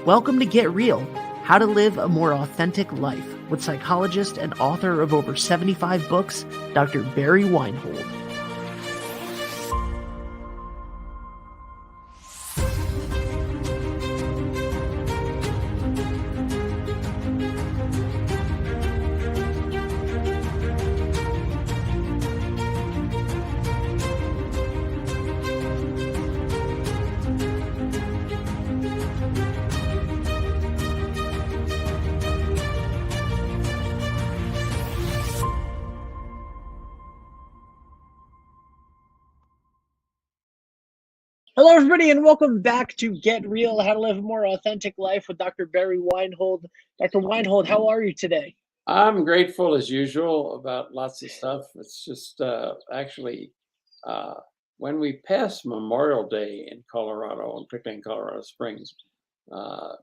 Welcome to Get Real, How to Live a More Authentic Life, with psychologist and author of over 75 books, Dr. Barry Weinhold. Hello, everybody, and welcome back to Get Real, How to Live a More Authentic Life with Dr. Barry Weinhold. Dr. Weinhold, how are you today? I'm grateful as usual about lots of stuff. It's just actually when we pass Memorial Day in Colorado, and particularly in Colorado Springs,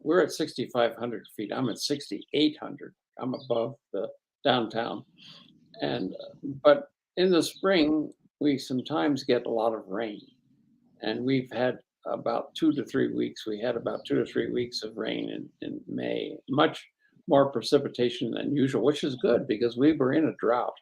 we're at 6,500 feet. I'm at 6,800. I'm above the downtown, and but in the spring we sometimes get a lot of rain, and we've had about 2 to 3 weeks. We had about 2 to 3 weeks of rain in May, much more precipitation than usual, which is good because we were in a drought.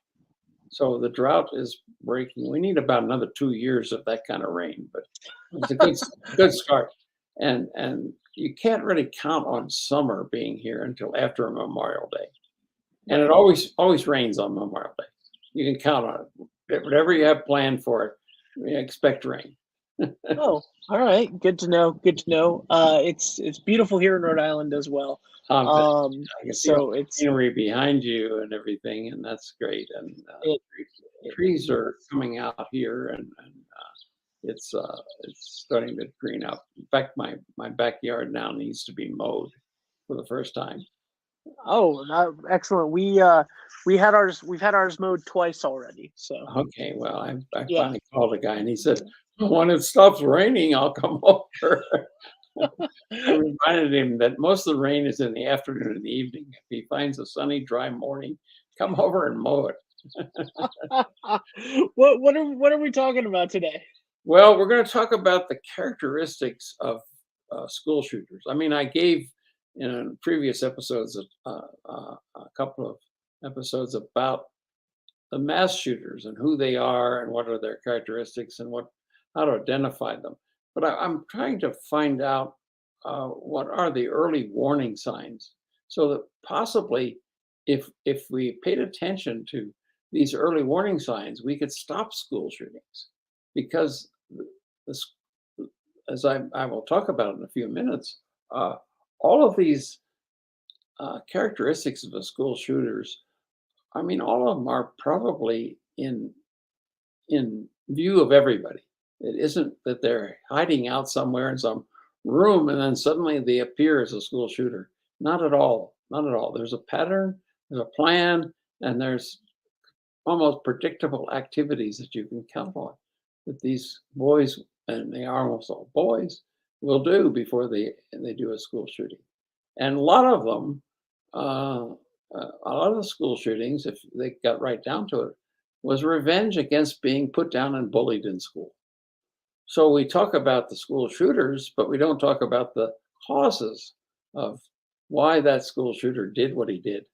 So the drought is breaking. We need about another 2 years of that kind of rain, but it's a good start. And you can't really count on summer being here until after Memorial Day, and it always rains on Memorial Day. You can count on it. Whatever you have planned for it, expect rain. Oh, all right. Good to know. Good to know. It's beautiful here in Rhode Island as well. But I can see all So the it's scenery behind you and everything, and that's great. And it, trees are coming out here, and it's starting to green up. In fact, my backyard now needs to be mowed for the first time. excellent. We've had ours mowed twice already. So Okay, well, I yeah. finally called a guy, and he said, "When it stops raining, I'll come over." I reminded him that most of the rain is in the afternoon and the evening. If he finds a sunny, dry morning, come over and mow it. What are we talking about today? Well, we're going to talk about the characteristics of school shooters. I mean, I gave in previous episodes a couple of episodes about the mass shooters and who they are and what are their characteristics and how to identify them. But I'm trying to find out what are the early warning signs, so that possibly if we paid attention to these early warning signs, we could stop school shootings. Because this, as I will talk about in a few minutes, all of these characteristics of the school shooters, I mean, all of them are probably in view of everybody. It isn't that they're hiding out somewhere in some room and then suddenly they appear as a school shooter. Not at all. Not at all. There's a pattern, there's a plan, and there's almost predictable activities that you can count on that these boys, and they are almost all boys, will do before they do a school shooting. And a lot of them, a lot of the school shootings, if they got right down to it, was revenge against being put down and bullied in school. So we talk about the school shooters, but we don't talk about the causes of why that school shooter did what he did.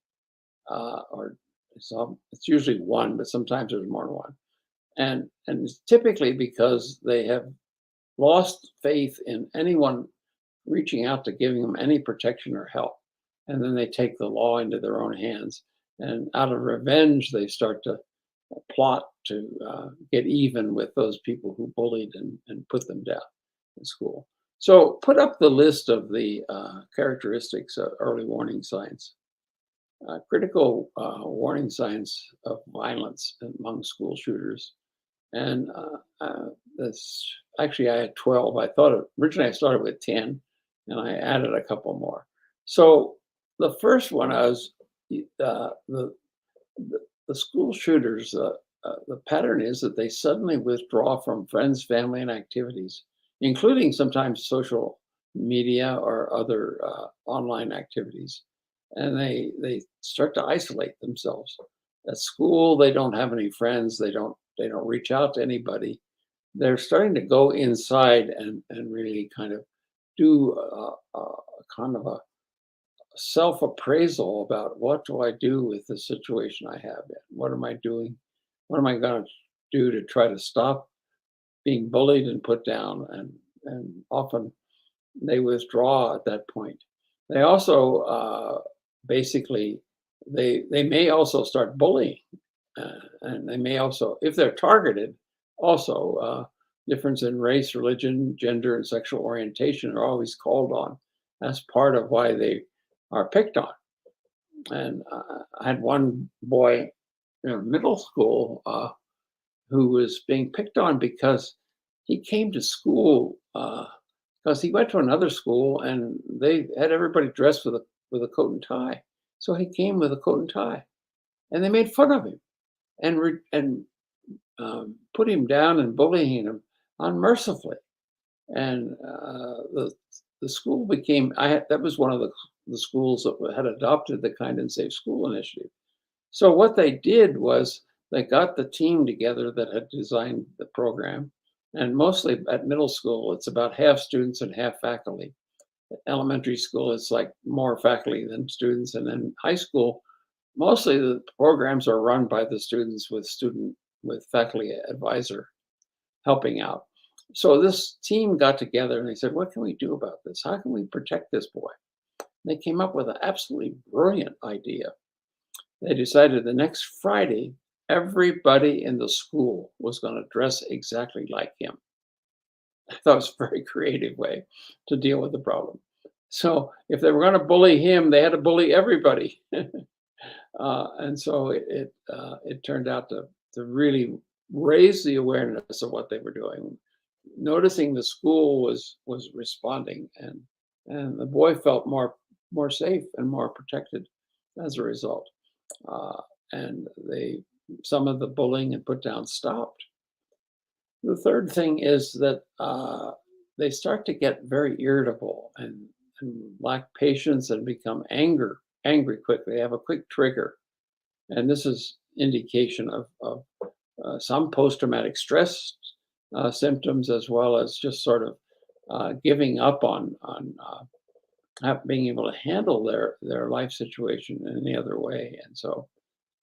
Or it's usually one, but sometimes there's more than one. And it's typically because they have lost faith in anyone reaching out to giving them any protection or help. And then they take the law into their own hands. And out of revenge, they start to plot to get even with those people who bullied and put them down in school. So put up the list of the characteristics of early warning signs. Critical warning signs of violence among school shooters. And this actually, I had 12. Originally I started with 10, and I added a couple more. So the first one was the school shooters. The pattern is that they suddenly withdraw from friends, family, and activities, including sometimes social media or other online activities, and they start to isolate themselves. At school, they don't have any friends. They don't reach out to anybody. They're starting to go inside and really kind of do a kind of a self-appraisal about what do I do with the situation I have in? What am I doing? What am I going to do to try to stop being bullied and put down? And often they withdraw at that point. They also basically they may also start bullying, and they may also, if they're targeted, also difference in race, religion, gender, and sexual orientation are always called on as part of why they are picked on. And I had one boy in middle school who was being picked on because he came to school because he went to another school and they had everybody dressed with a coat and tie. So he came with a coat and tie, and they made fun of him and put him down and bullying him unmercifully. And the school became that was one of the schools that had adopted the Kind and Safe School initiative. So what they did was they got the team together that had designed the program, and mostly at middle school, it's about half students and half faculty. Elementary school, it's like more faculty than students, and then high school, mostly the programs are run by the students with faculty advisor helping out. So this team got together and they said, "What can we do about this? How can we protect this boy?" They came up with an absolutely brilliant idea. They decided the next Friday, everybody in the school was going to dress exactly like him. I thought it was a very creative way to deal with the problem. So if they were going to bully him, they had to bully everybody. And so it turned out to really raise the awareness of what they were doing. Noticing the school was responding, and the boy felt more safe and more protected as a result. And they some of the bullying and put down stopped. The third thing is that they start to get very irritable and lack patience and become angry quickly. They have a quick trigger, and this is indication of some post-traumatic stress symptoms, as well as just sort of giving up on being able to handle their life situation in any other way. And so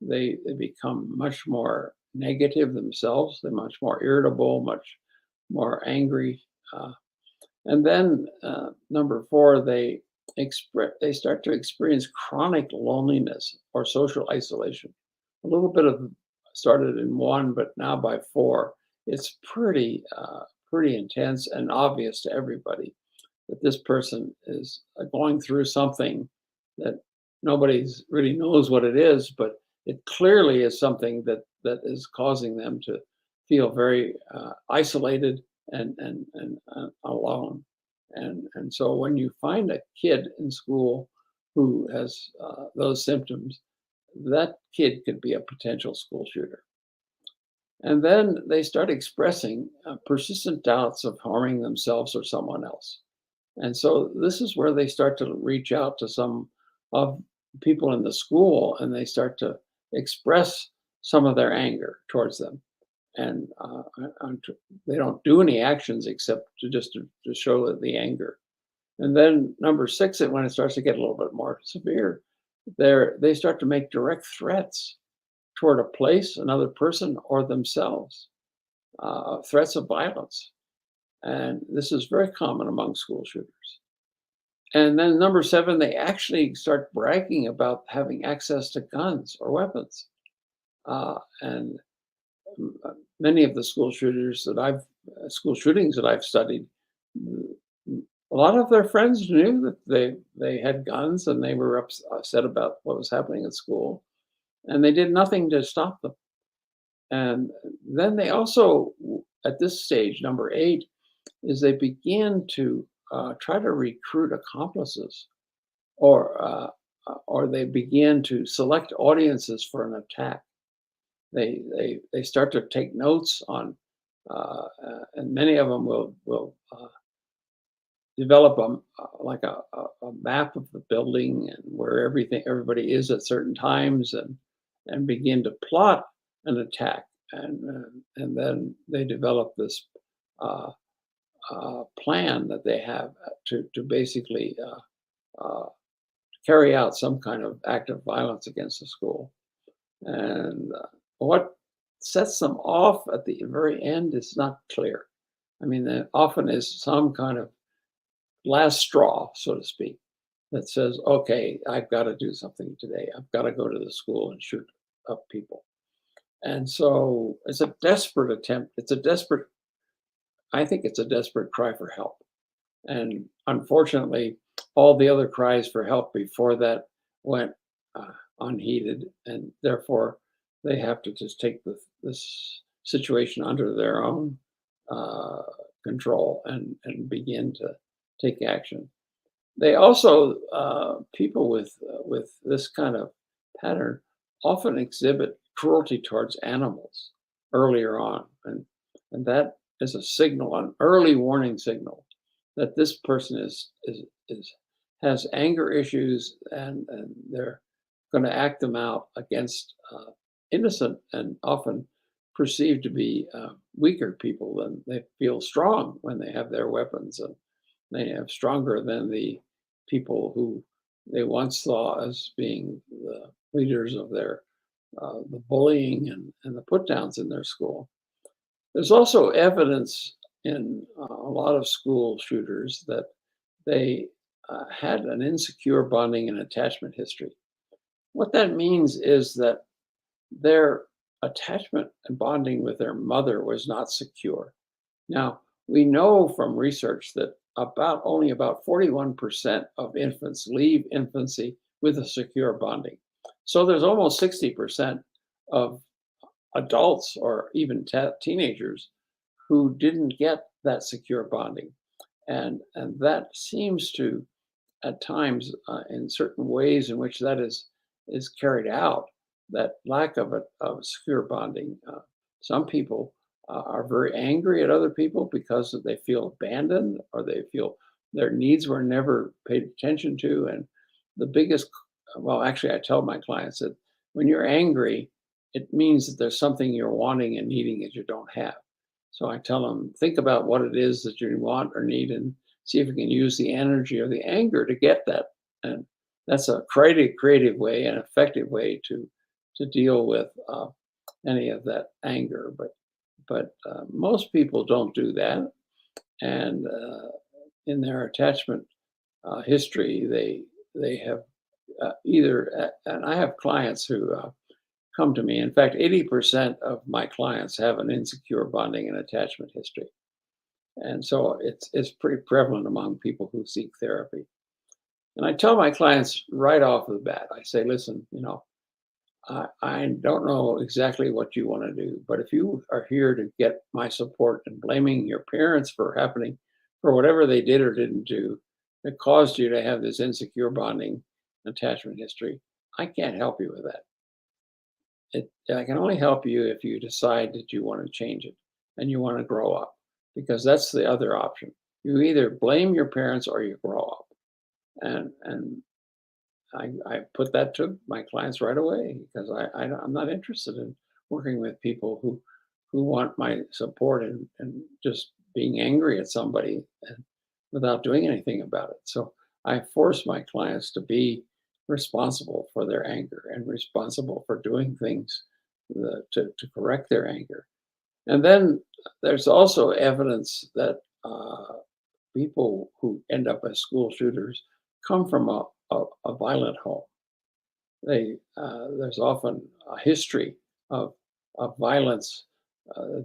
they become much more negative themselves. They're much more irritable, much more angry. And then number four, they start to experience chronic loneliness or social isolation. A little bit of started in one, but now by four, it's pretty intense and obvious to everybody that this person is going through something that nobody's really knows what it is, but it clearly is something that is causing them to feel very isolated and alone. And so when you find a kid in school who has those symptoms, that kid could be a potential school shooter. And then they start expressing persistent doubts of harming themselves or someone else. And so this is where they start to reach out to some of people in the school, and they start to express some of their anger towards them. And they don't do any actions except to show the anger. And then number six, when it starts to get a little bit more severe, they start to make direct threats toward a place, another person, or themselves, threats of violence. And this is very common among school shooters. And then number seven, they actually start bragging about having access to guns or weapons. And many of the school shootings that I've studied, a lot of their friends knew that they had guns and they were upset about what was happening at school, and they did nothing to stop them. And then they also, at this stage, number eight, is they begin to try to recruit accomplices, or they begin to select audiences for an attack. They start to take notes on, and many of them will develop like a map of the building and where everybody is at certain times, and begin to plot an attack, and then they develop this plan that they have to basically uh, carry out some kind of act of violence against the school. And what sets them off at the very end is not clear. I mean, there often is some kind of last straw, so to speak, that says, okay, I've got to do something today. I've got to go to the school and shoot up people. And so it's a desperate attempt. I think it's a desperate cry for help. And unfortunately, all the other cries for help before that went unheeded. And therefore, they have to just take this situation under their own uh, control and begin to take action. They also people with this kind of pattern often exhibit cruelty towards animals earlier on, and that is a signal, an early warning signal that this person is has anger issues and they're going to act them out against innocent and often perceived to be weaker people. Than they feel strong when they have their weapons, and they have stronger than the people who they once saw as being the leaders of their the bullying and the put downs in their school. There's also evidence in a lot of school shooters that they had an insecure bonding and attachment history. What that means is that their attachment and bonding with their mother was not secure. Now, we know from research that only about 41% of infants leave infancy with a secure bonding. So there's almost 60% of adults or even teenagers who didn't get that secure bonding. And that seems to, at times, in certain ways in which that is carried out, that lack of secure bonding. Some people are very angry at other people because they feel abandoned or they feel their needs were never paid attention to. And the biggest, well, actually, I tell my clients that when you're angry, it means that there's something you're wanting and needing that you don't have. So I tell them, think about what it is that you want or need and see if you can use the energy or the anger to get that. And that's a creative way, an effective way to deal with any of that anger. But most people don't do that, and in their attachment history, they have either. And I have clients who come to me. In fact, 80% of my clients have an insecure bonding and attachment history, and so it's pretty prevalent among people who seek therapy. And I tell my clients right off the bat, I say, listen, I don't know exactly what you want to do, but if you are here to get my support and blaming your parents for whatever they did or didn't do that caused you to have this insecure bonding attachment history, I can't help you with that. I can only help you if you decide that you want to change it and you want to grow up, because that's the other option. You either blame your parents or you grow up. And I put that to my clients right away because I'm not interested in working with people who want my support and just being angry at somebody and without doing anything about it. So I force my clients to be responsible for their anger and responsible for doing things to correct their anger. And then there's also evidence that people who end up as school shooters come from a violent home. There's often a history of violence.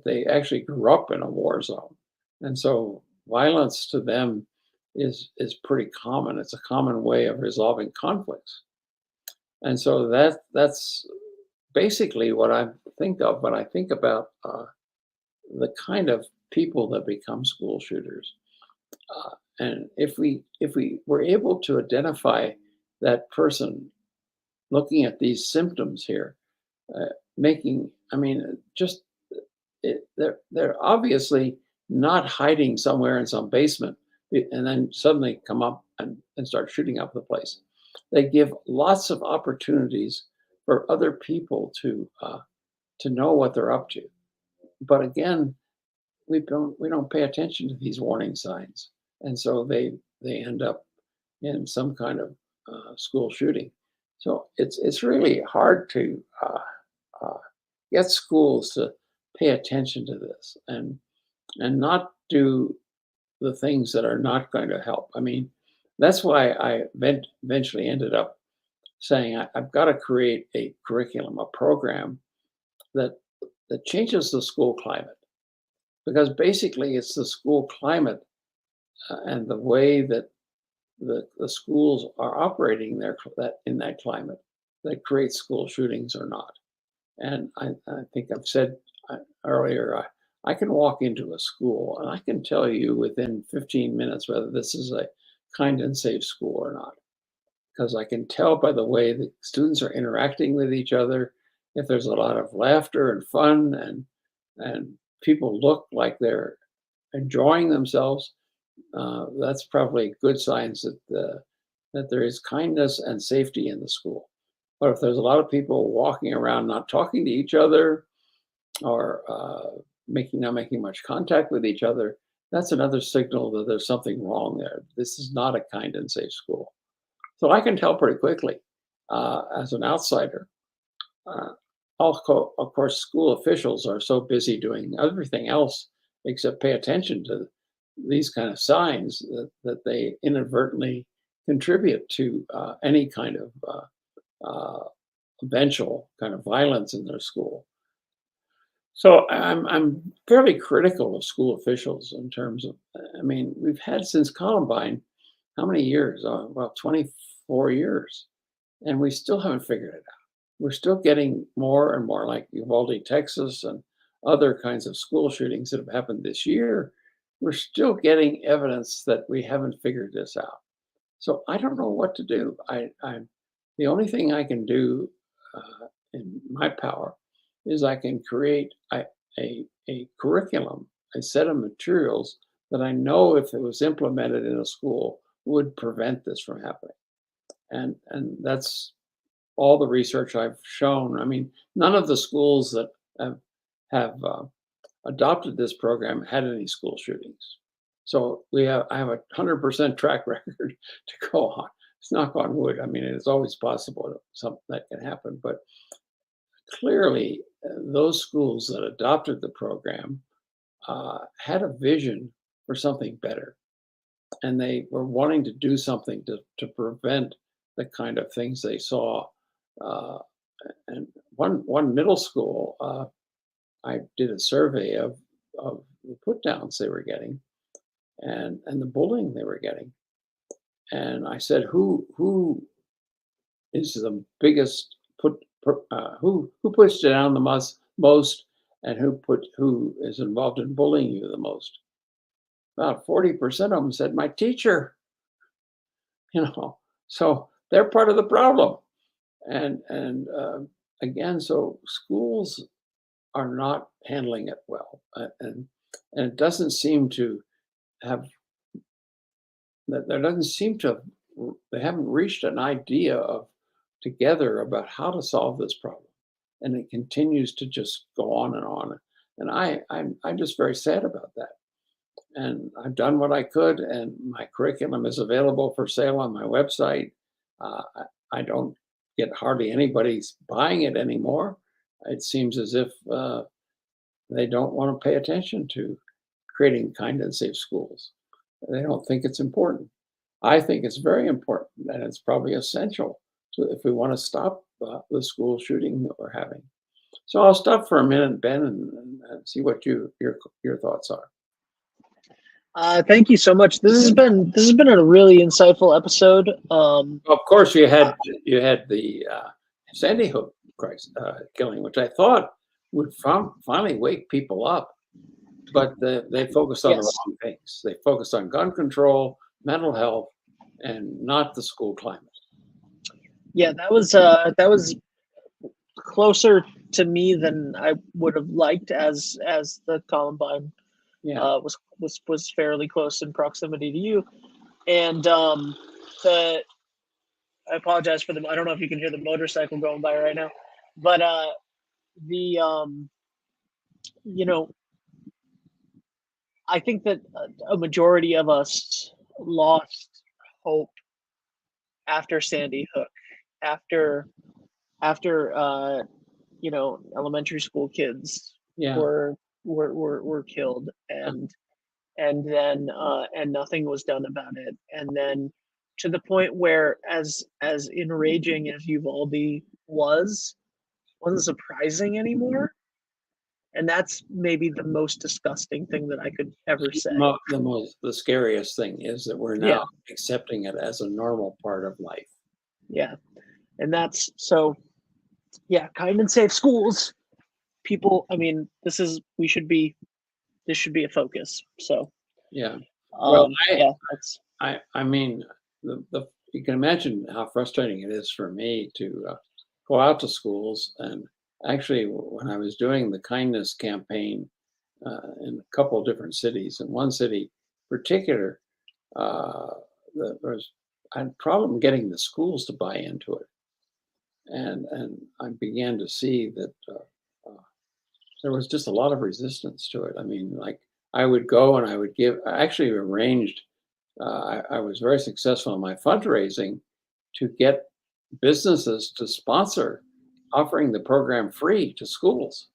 They actually grew up in a war zone, and so violence to them is pretty common. It's a common way of resolving conflicts, and so that's basically what I think of when I think about the kind of people that become school shooters. And if we were able to identify that person looking at these symptoms here, making, I mean, just they're obviously not hiding somewhere in some basement and then suddenly come up and start shooting up the place. They give lots of opportunities for other people to know what they're up to. But again, we don't pay attention to these warning signs, and so they end up in some kind of school shooting. So it's really hard to uh, get schools to pay attention to this and not do the things that are not going to help. I mean, that's why I eventually ended up saying I've got to create a curriculum, a program that that changes the school climate, because basically it's the school climate and the way that the schools are operating there that in that climate that creates school shootings or not. And I think I've said earlier, I can walk into a school and I can tell you within 15 minutes whether this is a kind and safe school or not, because I can tell by the way the students are interacting with each other. If there's a lot of laughter and fun and people look like they're enjoying themselves, that's probably good signs that there is kindness and safety in the school. But if there's a lot of people walking around not talking to each other or not making much contact with each other, that's another signal that there's something wrong there. This is not a kind and safe school. So I can tell pretty quickly as an outsider. Uh, of course, school officials are so busy doing everything else except pay attention to these kind of signs that they inadvertently contribute to any kind of eventual kind of violence in their school. So I'm fairly critical of school officials in terms of. I mean, we've had since Columbine, how many years? About 24 years, and we still haven't figured it out. We're still getting more and more like Uvalde, Texas, and other kinds of school shootings that have happened this year. We're still getting evidence that we haven't figured this out. So I don't know what to do. I'm the only thing I can do in my power is I can create a curriculum, a set of materials that I know if it was implemented in a school would prevent this from happening. And that's all the research I've shown. I mean, none of the schools that have adopted this program had any school shootings. So I have a 100% track record to go on. It's knock on wood. I mean, it's always possible that something that can happen, but clearly those schools that adopted the program had a vision for something better, and they were wanting to do something to prevent the kind of things they saw. Uh, and one middle school, I did a survey of the put downs they were getting and the bullying they were getting. And I said, who is the biggest who puts you down the most and who is involved in bullying you the most? About 40% of them said my teacher, you know. So they're part of the problem. And again, so schools are not handling it well, and it doesn't seem to have that there doesn't seem to they haven't reached an idea of together about how to solve this problem, and it continues to just go on and on. And I'm just very sad about that. And I've done what I could, and my curriculum is available for sale on my website. I don't get hardly anybody's buying it anymore. It seems as if they don't want to pay attention to creating kind and safe schools. They don't think it's important. I think it's very important, and it's probably essential to if we want to stop the school shooting that we're having. So I'll stop for a minute, Ben, and see what your thoughts are. Thank you so much. This has been a really insightful episode. Of course, you had the Sandy Hook crisis, killing, which I thought would finally wake people up, but they focused on the Yes, wrong things. They focused on gun control, mental health, and not the school climate. yeah, that was closer to me than I would have liked, as the Columbine Yeah. was fairly close in proximity to you. And the I apologize for them. I don't know if you can hear the motorcycle going by right now, but the you know, I think that a majority of us lost hope after Sandy Hook, after elementary school kids Yeah. were killed, and nothing was done about it, and then to the point where, as enraging as Uvalde wasn't surprising anymore, and that's maybe the most disgusting thing that I could ever say. The scariest thing is that we're Yeah, now accepting it as a normal part of life. yeah, and that's so. Yeah, kind and safe schools. People, I mean, this should be a focus. So, Yeah. Well, yeah, that's I mean, you can imagine how frustrating it is for me to go out to schools. And actually, when I was doing the kindness campaign in a couple of different cities, in one city in particular, uh, I had a problem getting the schools to buy into it, and I began to see that there was just a lot of resistance to it. I mean, like I would go and I actually arranged. I was very successful in my fundraising to get businesses to sponsor offering the program free to schools.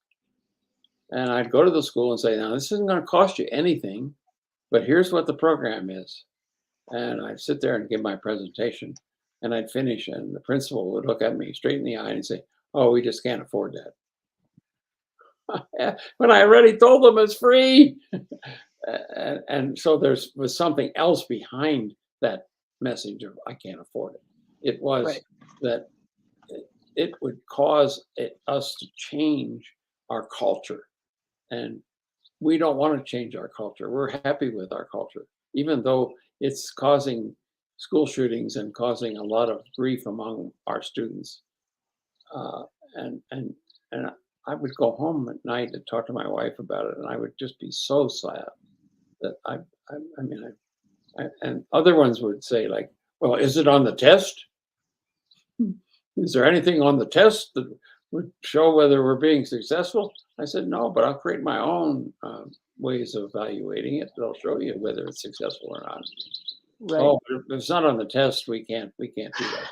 And I'd go to the school and say, now, this isn't going to cost you anything, but here's what the program is. And I'd sit there and give my presentation, and I'd finish, and the principal would look at me straight in the eye and say, oh, we just can't afford that. When I already told them it's free. And so was something else behind that message of I can't afford it. It was right. that it would cause us to change our culture. And we don't want to change our culture. We're happy with our culture, even though it's causing school shootings and causing a lot of grief among our students. Uh, and I would go home at night and talk to my wife about it, and I would just be so sad that I mean, and other ones would say like, well, is it on the test? Is there anything on the test that would show whether we're being successful? I said, no, but I'll create my own ways of evaluating it. That'll show you whether it's successful or not. Right. Oh, if it's not on the test, we can't do that.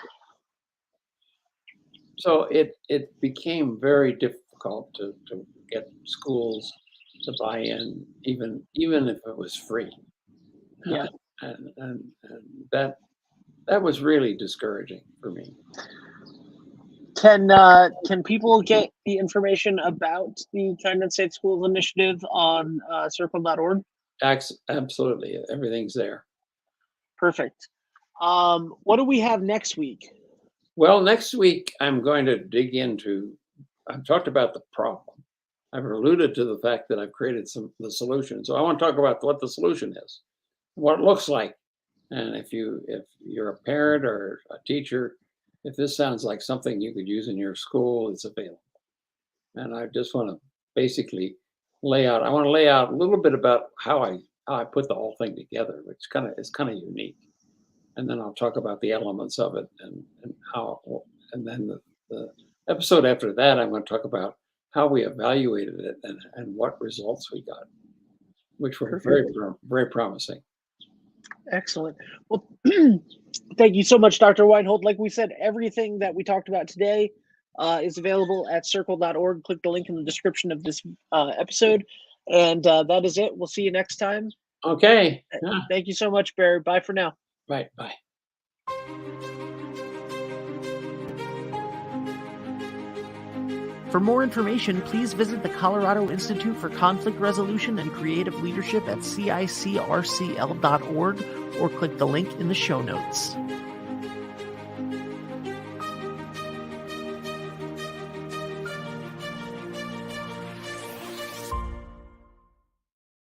So it became very difficult to get schools to buy in, even if it was free. Yeah. And that was really discouraging for me. Can people get the information about the Kind and Safe Schools initiative on circle.org? Absolutely, everything's there. Perfect. What do we have next week? Well, next week I'm going to dig into. I've talked about the problem. I've alluded to the fact that I've created the solution. So I want to talk about what the solution is, what it looks like, and if you're a parent or a teacher, if this sounds like something you could use in your school, it's available. And I just want to basically lay out. I want to lay out a little bit about how I put the whole thing together, which is kind of unique. And then I'll talk about the elements of it and how. And then the episode after that, I'm going to talk about how we evaluated it and what results we got, which were very promising. Excellent. Well, thank you so much, Dr. Weinhold. Like we said, everything that we talked about today is available at circle.org. Click the link in the description of this episode. And that is it. We'll see you next time. Okay. Thank you so much, Barry. Bye for now. Right. Bye. For more information, please visit the Colorado Institute for Conflict Resolution and Creative Leadership at CICRCL.org or click the link in the show notes.